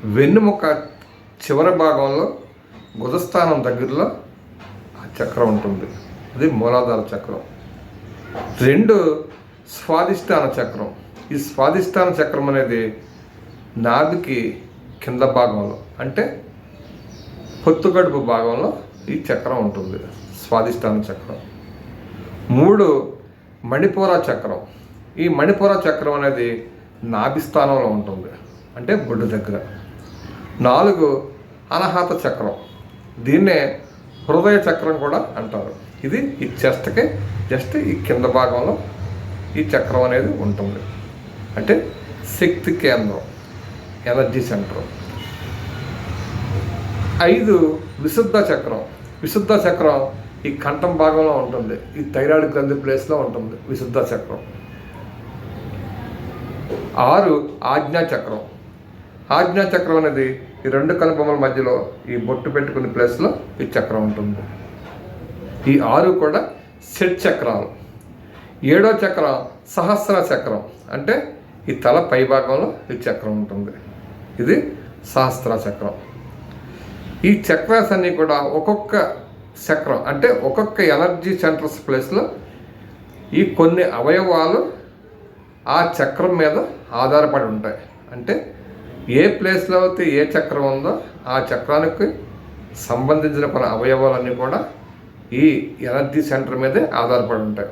వెన్నుముక చివరి భాగంలో గుదస్థానం దగ్గరలో ఆ చక్రం ఉంటుంది. అది మూలాధార చక్రం. 2 స్వాదిష్టాన చక్రం. ఈ స్వాదిష్టాన చక్రం అనేది నాభికి కింద భాగంలో, అంటే పొత్తుగడుపు భాగంలో ఈ చక్రం ఉంటుంది, స్వాదిష్టాన చక్రం. 3 మణిపూర చక్రం. ఈ మణిపూర చక్రం అనేది నాభి స్థానంలో ఉంటుంది, అంటే బొడ్డు దగ్గర. 4 అనాహత చక్రం. దీన్నే హృదయ చక్రం కూడా అంటారు. ఇది ఈ చెస్ట్కి జస్ట్ ఈ కింద భాగంలో ఈ చక్రం అనేది ఉంటుంది, అంటే శక్తి కేంద్రం, ఎనర్జీ సెంటర్. 5 విశుద్ధ చక్రం. విశుద్ధ చక్రం ఈ కంఠం భాగంలో ఉంటుంది, ఈ థైరాయిడ్ గ్రంథి ప్లేస్లో ఉంటుంది విశుద్ధ చక్రం. 6 ఆజ్ఞా చక్రం. ఆజ్ఞా చక్రం అనేది ఈ 2 కనుబొమ్మల మధ్యలో ఈ బొట్టు పెట్టుకునే ప్లేస్లో ఈ చక్రం ఉంటుంది. ఈ 6 కూడా షట్ చక్రాలు. 7వ చక్రం సహస్ర చక్రం, అంటే ఈ తల పై భాగంలో ఈ చక్రం ఉంటుంది, ఇది సహస్ర చక్రం. ఈ చక్రాస్ అన్నీ కూడా ఒక్కొక్క చక్రం, అంటే ఒక్కొక్క ఎనర్జీ సెంటర్స్ ప్లేస్లో ఈ కొన్ని అవయవాలు ఆ చక్రం మీద ఆధారపడి ఉంటాయి. అంటే ఏ ప్లేస్లో అయితే ఏ చక్రం ఉందో ఆ చక్రానికి సంబంధించిన కొన్ని అవయవాలన్నీ కూడా ఈ ఎనర్జీ సెంటర్ మీదే ఆధారపడి ఉంటాయి.